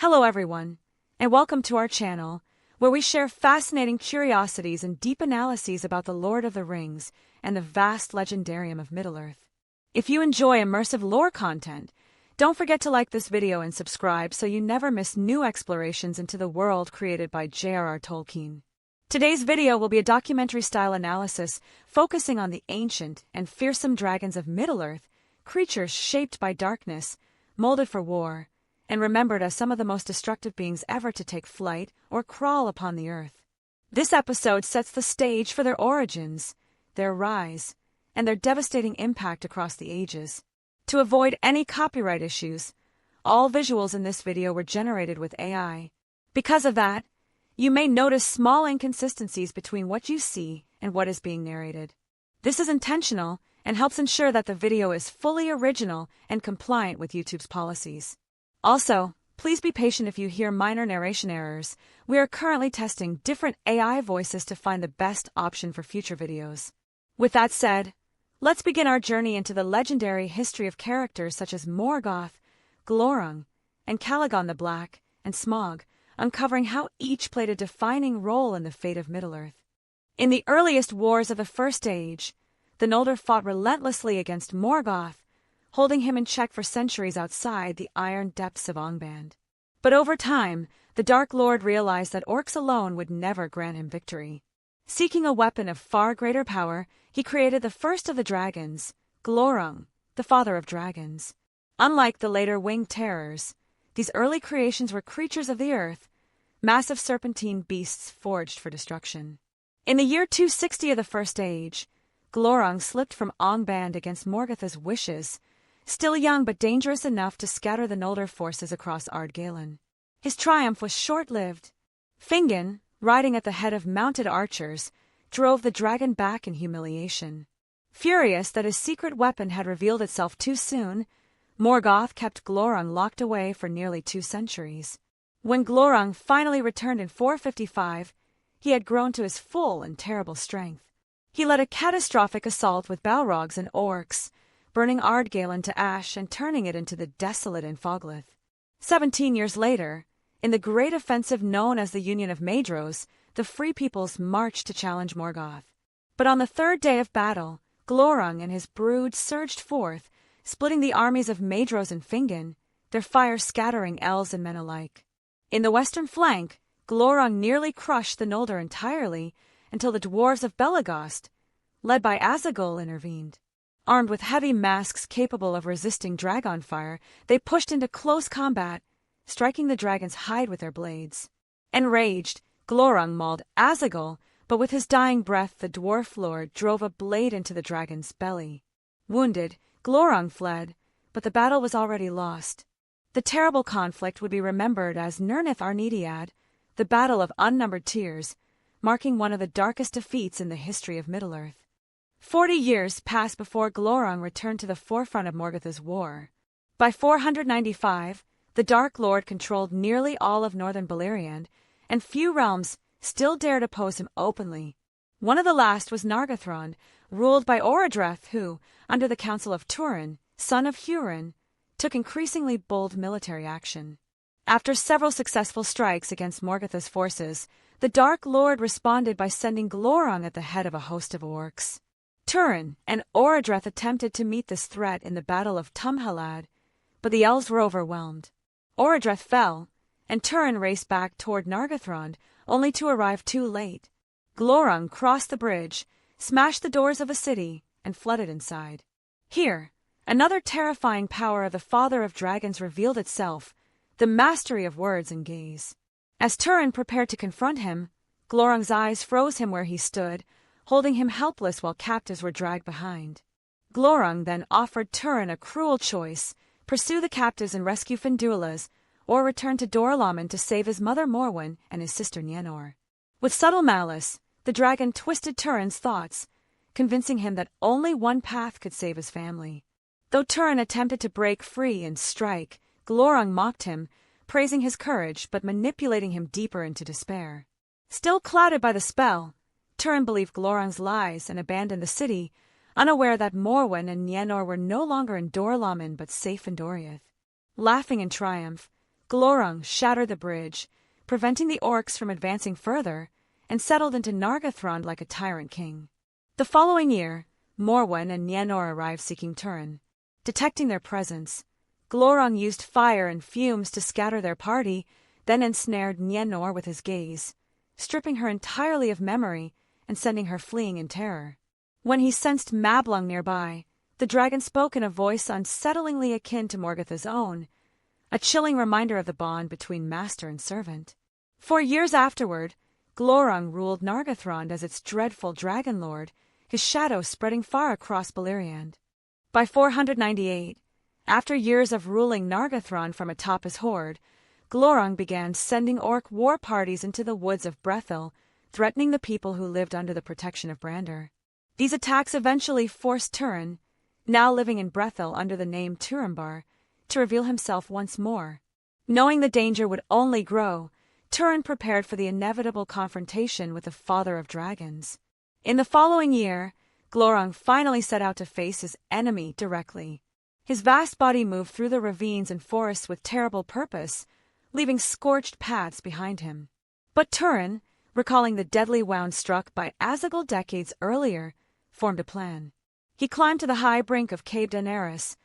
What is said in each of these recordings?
Hello everyone, and welcome to our channel, where we share fascinating curiosities and deep analyses about the Lord of the Rings and the vast legendarium of Middle-earth. If you enjoy immersive lore content, don't forget to like this video and subscribe so you never miss new explorations into the world created by J.R.R. Tolkien. Today's video will be a documentary-style analysis focusing on the ancient and fearsome dragons of Middle-earth, creatures shaped by darkness, molded for war, and remembered as some of the most destructive beings ever to take flight or crawl upon the earth. This episode sets the stage for their origins, their rise, and their devastating impact across the ages. To avoid any copyright issues, all visuals in this video were generated with AI. Because of that, you may notice small inconsistencies between what you see and what is being narrated. This is intentional and helps ensure that the video is fully original and compliant with YouTube's policies. Also, please be patient if you hear minor narration errors. We are currently testing different AI voices to find the best option for future videos. With that said, let's begin our journey into the legendary history of characters such as Morgoth, Glorung, and Calagon the Black, and Smaug, uncovering how each played a defining role in the fate of Middle-earth. In the earliest wars of the First Age, the Noldor fought relentlessly against Morgoth, holding him in check for centuries outside the iron depths of Angband. But over time, the Dark Lord realized that orcs alone would never grant him victory. Seeking a weapon of far greater power, he created the first of the dragons, Glorung, the father of dragons. Unlike the later winged terrors, these early creations were creatures of the earth, massive serpentine beasts forged for destruction. In the year 260 of the First Age, Glorung slipped from Angband against Morgoth's wishes, still young but dangerous enough to scatter the Noldor forces across Ardgalen. His triumph was short-lived. Fingon, riding at the head of mounted archers, drove the dragon back in humiliation. Furious that his secret weapon had revealed itself too soon, Morgoth kept Glorung locked away for nearly 2 centuries. When Glorung finally returned in 455, he had grown to his full and terrible strength. He led a catastrophic assault with Balrogs and orcs, burning Ardgalen to ash and turning it into the desolate Infoglyph. 17 years later, in the great offensive known as the Union of Maedhros, the Free Peoples marched to challenge Morgoth. But on the third day of battle, Glorung and his brood surged forth, splitting the armies of Maedhros and Fingon, their fire scattering elves and men alike. In the western flank, Glorung nearly crushed the Noldor entirely until the dwarves of Belegost, led by Azagul, intervened. Armed with heavy masks capable of resisting dragon fire, they pushed into close combat, striking the dragon's hide with their blades. Enraged, Glorung mauled Azagul, but with his dying breath the dwarf lord drove a blade into the dragon's belly. Wounded, Glorung fled, but the battle was already lost. The terrible conflict would be remembered as Nirnaeth Arnediad, the Battle of Unnumbered Tears, marking one of the darkest defeats in the history of Middle-earth. 40 years passed before Glorung returned to the forefront of Morgoth's war. By 495, the Dark Lord controlled nearly all of northern Beleriand, and few realms still dared oppose him openly. One of the last was Nargothrond, ruled by Orodreth, who, under the counsel of Turin, son of Hurin, took increasingly bold military action. After several successful strikes against Morgoth's forces, the Dark Lord responded by sending Glorung at the head of a host of orcs. Turin and Orodreth attempted to meet this threat in the Battle of Tumhalad, but the elves were overwhelmed. Orodreth fell, and Turin raced back toward Nargothrond, only to arrive too late. Glorung crossed the bridge, smashed the doors of a city, and flooded inside. Here, another terrifying power of the Father of Dragons revealed itself, the mastery of words and gaze. As Turin prepared to confront him, Glorung's eyes froze him where he stood, holding him helpless while captives were dragged behind. Glorung then offered Turin a cruel choice: pursue the captives and rescue Finduilas, or return to Dor-lómin to save his mother Morwen and his sister Nienor. With subtle malice, the dragon twisted Turin's thoughts, convincing him that only one path could save his family. Though Turin attempted to break free and strike, Glorung mocked him, praising his courage but manipulating him deeper into despair. Still clouded by the spell, Turin believed Glorung's lies and abandoned the city, unaware that Morwen and Nienor were no longer in Dor-lómin but safe in Doriath. Laughing in triumph, Glorung shattered the bridge, preventing the orcs from advancing further, and settled into Nargothrond like a tyrant king. The following year, Morwen and Nienor arrived seeking Turin. Detecting their presence, Glorung used fire and fumes to scatter their party, then ensnared Nienor with his gaze, stripping her entirely of memory and sending her fleeing in terror. When he sensed Mablung nearby, the dragon spoke in a voice unsettlingly akin to Morgoth's own, a chilling reminder of the bond between master and servant. For years afterward, Glorung ruled Nargothrond as its dreadful dragon lord, his shadow spreading far across Beleriand. By 498, after years of ruling Nargothrond from atop his hoard, Glorung began sending orc war parties into the woods of Brethil, threatening the people who lived under the protection of Brandir. These attacks eventually forced Turin, now living in Brethil under the name Turambar, to reveal himself once more. Knowing the danger would only grow, Turin prepared for the inevitable confrontation with the father of dragons. In the following year, Glorung finally set out to face his enemy directly. His vast body moved through the ravines and forests with terrible purpose, leaving scorched paths behind him. But Turin, recalling the deadly wound struck by Azagul decades earlier, formed a plan. He climbed to the high brink of Cave Daenerys,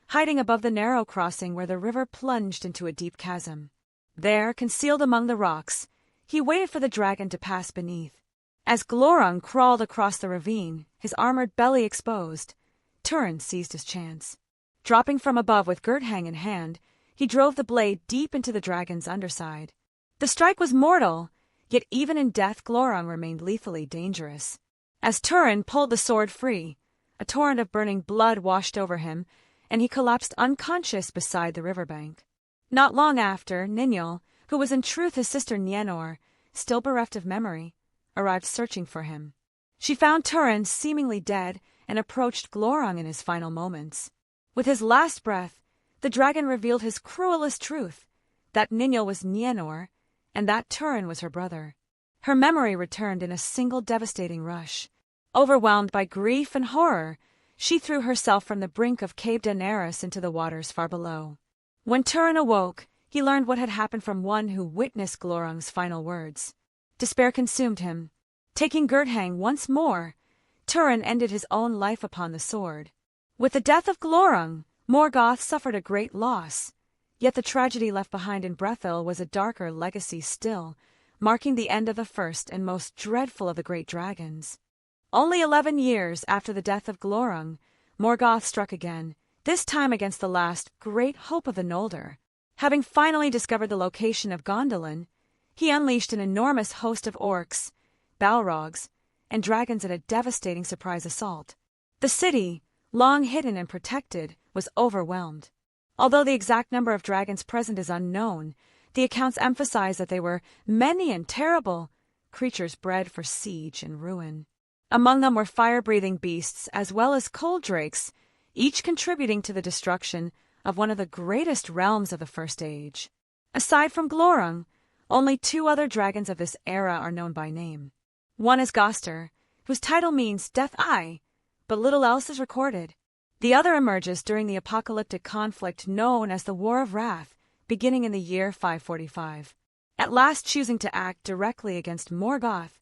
hiding above the narrow crossing where the river plunged into a deep chasm. There, concealed among the rocks, he waited for the dragon to pass beneath. As Glorung crawled across the ravine, his armored belly exposed, Turin seized his chance. Dropping from above with Gurthang in hand, he drove the blade deep into the dragon's underside. The strike was mortal, yet even in death Glorung remained lethally dangerous. As Turin pulled the sword free, a torrent of burning blood washed over him, and he collapsed unconscious beside the riverbank. Not long after, Ninjal, who was in truth his sister Nienor, still bereft of memory, arrived searching for him. She found Turin seemingly dead and approached Glorung in his final moments. With his last breath, the dragon revealed his cruelest truth, that Ninjal was Nienor, and that Turin was her brother. Her memory returned in a single devastating rush. Overwhelmed by grief and horror, she threw herself from the brink of Cave Daenerys into the waters far below. When Turin awoke, he learned what had happened from one who witnessed Glorung's final words. Despair consumed him. Taking Gurthang once more, Turin ended his own life upon the sword. With the death of Glorung, Morgoth suffered a great loss. Yet the tragedy left behind in Brethil was a darker legacy still, marking the end of the first and most dreadful of the great dragons. Only 11 years after the death of Glorung, Morgoth struck again, this time against the last great hope of the Noldor. Having finally discovered the location of Gondolin, he unleashed an enormous host of orcs, balrogs, and dragons in a devastating surprise assault. The city, long hidden and protected, was overwhelmed. Although the exact number of dragons present is unknown, the accounts emphasize that they were many and terrible, creatures bred for siege and ruin. Among them were fire-breathing beasts as well as cold drakes, each contributing to the destruction of one of the greatest realms of the First Age. Aside from Glorung, only 2 other dragons of this era are known by name. One is Goster, whose title means Death Eye, but little else is recorded. The other emerges during the apocalyptic conflict known as the War of Wrath, beginning in the year 545. At last choosing to act directly against Morgoth,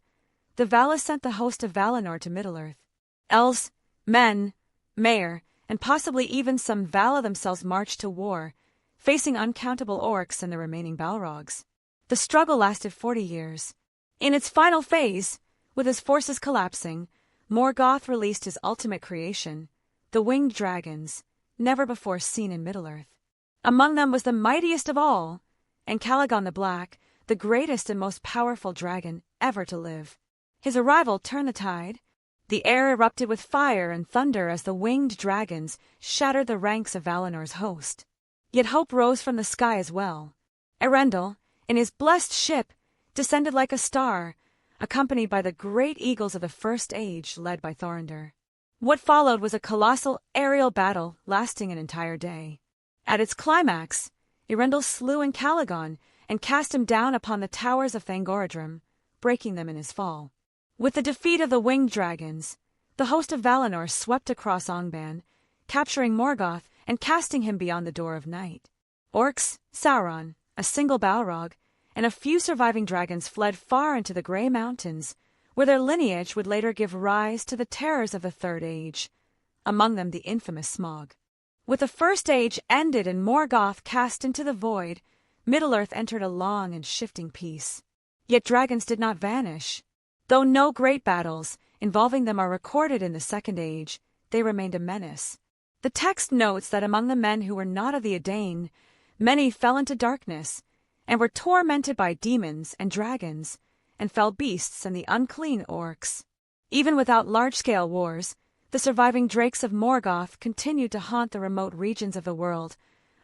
the Valis sent the host of Valinor to Middle-earth. Elves, men, Mayor, and possibly even some Vala themselves marched to war, facing uncountable orcs and the remaining Balrogs. The struggle lasted 40 years. In its final phase, with his forces collapsing, Morgoth released his ultimate creation, the winged dragons, never before seen in Middle-earth. Among them was the mightiest of all, Calagon the Black, the greatest and most powerful dragon ever to live. His arrival turned the tide. The air erupted with fire and thunder as the winged dragons shattered the ranks of Valinor's host. Yet hope rose from the sky as well. Erendil, in his blessed ship, descended like a star, accompanied by the great eagles of the First Age led by Thorondor. What followed was a colossal aerial battle lasting an entire day. At its climax, Erendil slew Calagon and cast him down upon the towers of Thangorodrim, breaking them in his fall. With the defeat of the winged dragons, the host of Valinor swept across Angband, capturing Morgoth and casting him beyond the Door of Night. Orcs, Sauron, a single Balrog, and a few surviving dragons fled far into the Grey Mountains, where their lineage would later give rise to the terrors of the Third Age, among them the infamous Smaug. With the First Age ended and Morgoth cast into the void, Middle-earth entered a long and shifting peace. Yet dragons did not vanish. Though no great battles involving them are recorded in the Second Age, they remained a menace. The text notes that among the men who were not of the Edain, many fell into darkness, and were tormented by demons and dragons, and fell beasts and the unclean orcs. Even without large-scale wars, the surviving drakes of Morgoth continued to haunt the remote regions of the world,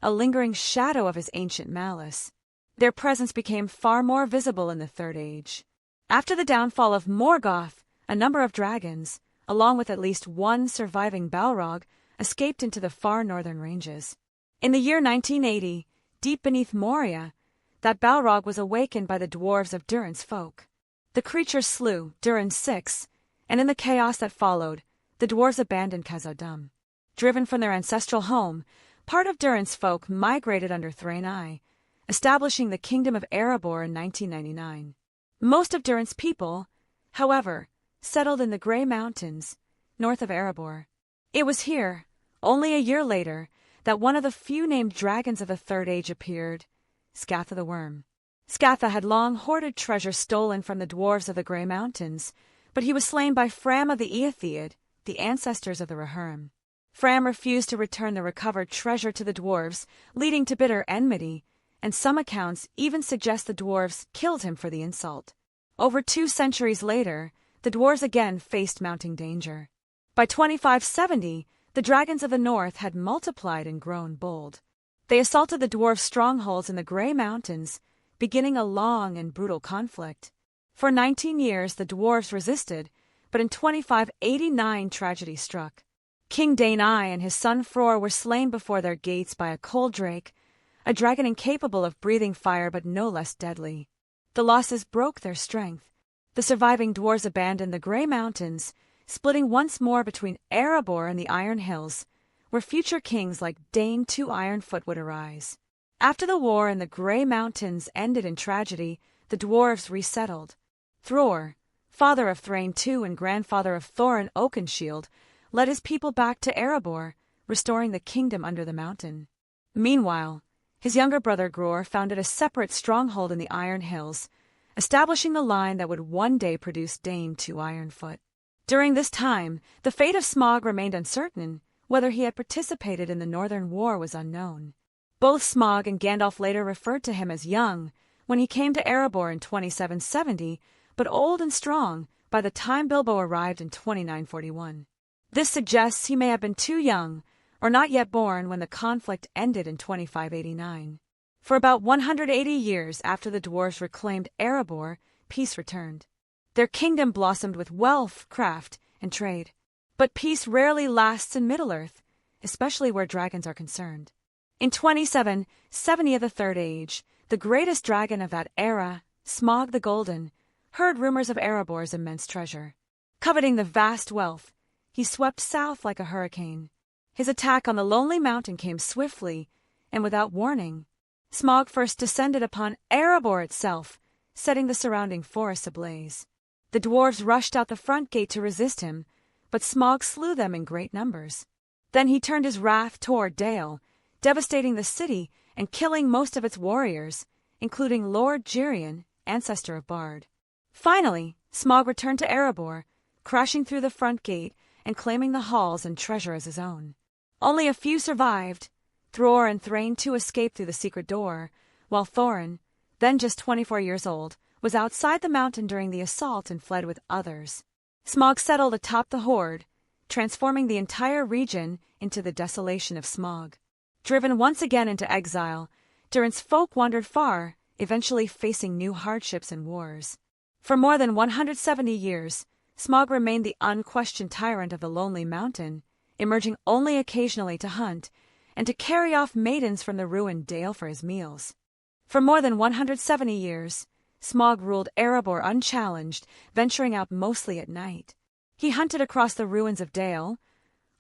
a lingering shadow of his ancient malice. Their presence became far more visible in the Third Age. After the downfall of Morgoth, a number of dragons, along with at least one surviving Balrog, escaped into the far northern ranges. In the year 1980, deep beneath Moria, that Balrog was awakened by the dwarves of Durin's folk. The creature slew Durin's six, and in the chaos that followed, the dwarves abandoned Khazad-dûm. Driven from their ancestral home, part of Durin's folk migrated under Thrain I, establishing the Kingdom of Erebor in 1999. Most of Durin's people, however, settled in the Grey Mountains, north of Erebor. It was here, only a year later, that one of the few named dragons of the Third Age appeared, Scatha the Worm. Scatha had long hoarded treasure stolen from the dwarves of the Grey Mountains, but he was slain by Fram of the Eotheod, the ancestors of the Rohirrim. Fram refused to return the recovered treasure to the dwarves, leading to bitter enmity, and some accounts even suggest the dwarves killed him for the insult. Over 2 centuries later, the dwarves again faced mounting danger. By 2570, the dragons of the north had multiplied and grown bold. They assaulted the dwarves' strongholds in the Grey Mountains, beginning a long and brutal conflict. For 19 years the dwarves resisted, but in 2589 tragedy struck. King Dain I and his son Fror were slain before their gates by a cold drake, a dragon incapable of breathing fire but no less deadly. The losses broke their strength. The surviving dwarves abandoned the Grey Mountains, splitting once more between Erebor and the Iron Hills, where future kings like Dain II Ironfoot would arise. After the war in the Grey Mountains ended in tragedy, the dwarves resettled. Thror, father of Thrain II and grandfather of Thorin Oakenshield, led his people back to Erebor, restoring the kingdom under the mountain. Meanwhile, his younger brother Gror founded a separate stronghold in the Iron Hills, establishing the line that would one day produce Dain II Ironfoot. During this time, the fate of Smaug remained uncertain. Whether he had participated in the Northern War was unknown. Both Smaug and Gandalf later referred to him as young when he came to Erebor in 2770, but old and strong by the time Bilbo arrived in 2941. This suggests he may have been too young or not yet born when the conflict ended in 2589. For about 180 years after the dwarves reclaimed Erebor, peace returned. Their kingdom blossomed with wealth, craft, and trade. But peace rarely lasts in Middle-earth, especially where dragons are concerned. In 2770 of the Third Age, the greatest dragon of that era, Smaug the Golden, heard rumors of Erebor's immense treasure. Coveting the vast wealth, he swept south like a hurricane. His attack on the lonely mountain came swiftly and without warning. Smaug first descended upon Erebor itself, setting the surrounding forests ablaze. The dwarves rushed out the front gate to resist him, but Smaug slew them in great numbers. Then he turned his wrath toward Dale, devastating the city and killing most of its warriors, including Lord Girion, ancestor of Bard. Finally, Smaug returned to Erebor, crashing through the front gate and claiming the halls and treasure as his own. Only a few survived. Thror and Thrain II escaped through the secret door, while Thorin, then just 24 years old, was outside the mountain during the assault and fled with others. Smaug settled atop the horde, transforming the entire region into the desolation of Smaug. Driven once again into exile, Durin's folk wandered far, eventually facing new hardships and wars. For more than 170 years, Smaug remained the unquestioned tyrant of the lonely mountain, emerging only occasionally to hunt and to carry off maidens from the ruined Dale for his meals. For more than 170 years, Smaug ruled Erebor unchallenged, venturing out mostly at night. He hunted across the ruins of Dale,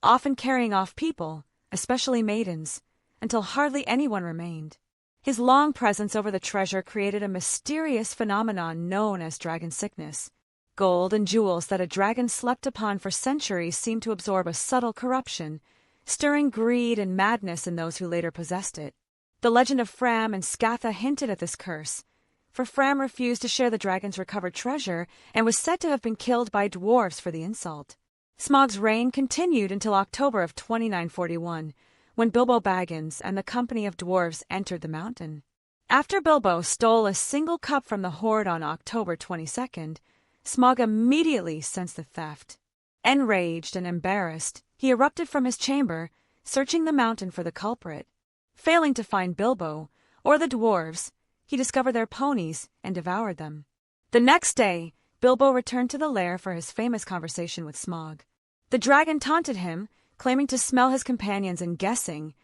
often carrying off people, especially maidens, until hardly anyone remained. His long presence over the treasure created a mysterious phenomenon known as dragon sickness. Gold and jewels that a dragon slept upon for centuries seemed to absorb a subtle corruption, stirring greed and madness in those who later possessed it. The legend of Fram and Scatha hinted at this curse, for Fram refused to share the dragon's recovered treasure and was said to have been killed by dwarves for the insult. Smaug's reign continued until October of 2941, when Bilbo Baggins and the company of dwarves entered the mountain. After Bilbo stole a single cup from the hoard on October 22nd, Smaug immediately sensed the theft. Enraged and embarrassed, he erupted from his chamber, searching the mountain for the culprit. Failing to find Bilbo or the dwarves, he discovered their ponies and devoured them. The next day, Bilbo returned to the lair for his famous conversation with Smaug. The dragon taunted him, claiming to smell his companions and guessing,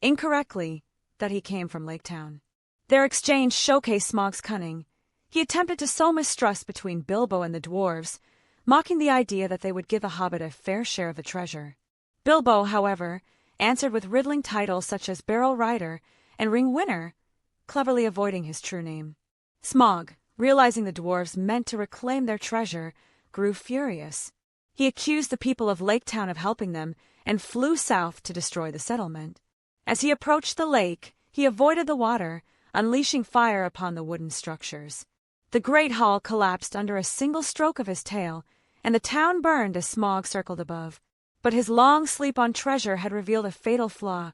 incorrectly, that he came from Lake Town. Their exchange showcased Smaug's cunning. He attempted to sow mistrust between Bilbo and the dwarves, mocking the idea that they would give a hobbit a fair share of the treasure. Bilbo, however, answered with riddling titles such as Barrel Rider and Ring Winner, cleverly avoiding his true name. Smaug, realizing the dwarves meant to reclaim their treasure, grew furious. He accused the people of Lake Town of helping them and flew south to destroy the settlement. As he approached the lake, he avoided the water, unleashing fire upon the wooden structures. The great hall collapsed under a single stroke of his tail, and the town burned as Smaug circled above. But his long sleep on treasure had revealed a fatal flaw,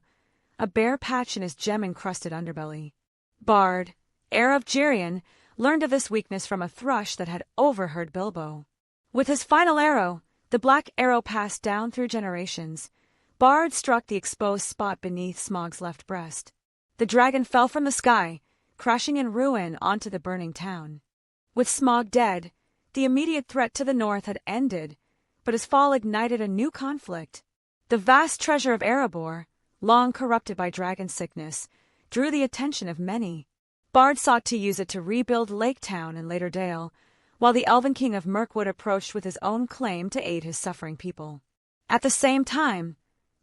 a bare patch in his gem-encrusted underbelly. Bard, heir of Girion, learned of this weakness from a thrush that had overheard Bilbo. With his final arrow, the black arrow passed down through generations. Bard struck the exposed spot beneath Smaug's left breast. The dragon fell from the sky, crashing in ruin onto the burning town. With Smaug dead, the immediate threat to the north had ended, but his fall ignited a new conflict. The vast treasure of Erebor, long corrupted by dragon sickness, drew the attention of many. Bard sought to use it to rebuild Lake Town and later Dale, while the Elven King of Mirkwood approached with his own claim to aid his suffering people. At the same time,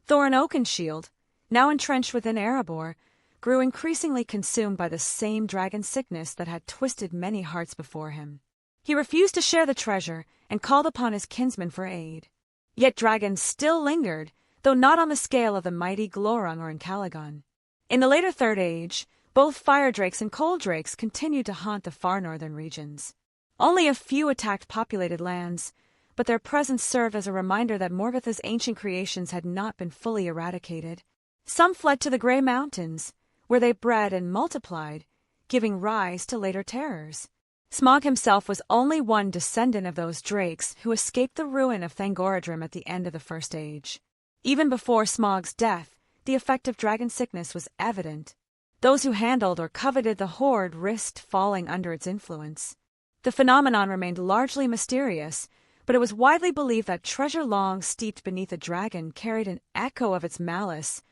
Thorin Oakenshield, now entrenched within Erebor, grew increasingly consumed by the same dragon sickness that had twisted many hearts before him. He refused to share the treasure and called upon his kinsmen for aid. Yet dragons still lingered, though not on the scale of the mighty Glorung or Calagon. In the later Third Age, both fire drakes and cold drakes continued to haunt the far northern regions. Only a few attacked populated lands, but their presence served as a reminder that Morgoth's ancient creations had not been fully eradicated. Some fled to the Grey Mountains, where they bred and multiplied, giving rise to later terrors. Smaug himself was only one descendant of those drakes who escaped the ruin of Thangorodrim at the end of the First Age. Even before Smaug's death, the effect of dragon sickness was evident. Those who handled or coveted the hoard risked falling under its influence. The phenomenon remained largely mysterious, but it was widely believed that treasure long steeped beneath a dragon carried an echo of its malice,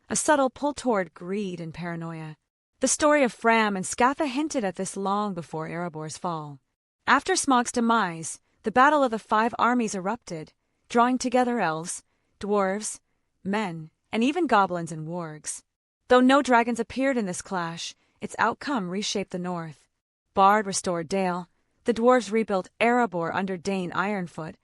a subtle pull toward greed and paranoia. The story of Fram and Scatha hinted at this long before Erebor's fall. After Smaug's demise, the Battle of the Five Armies erupted, drawing together elves, dwarves, men, and even goblins and wargs. Though no dragons appeared in this clash, its outcome reshaped the north. Bard restored Dale, the dwarves rebuilt Erebor under Dane Ironfoot,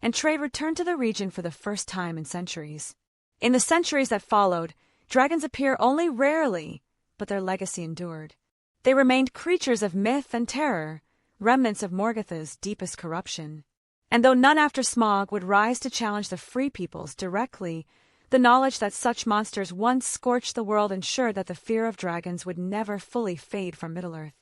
and trade returned to the region for the first time in centuries. In the centuries that followed, dragons appear only rarely, but their legacy endured. They remained creatures of myth and terror, remnants of Morgoth's deepest corruption. And though none after Smaug would rise to challenge the free peoples directly, the knowledge that such monsters once scorched the world ensured that the fear of dragons would never fully fade from Middle-earth.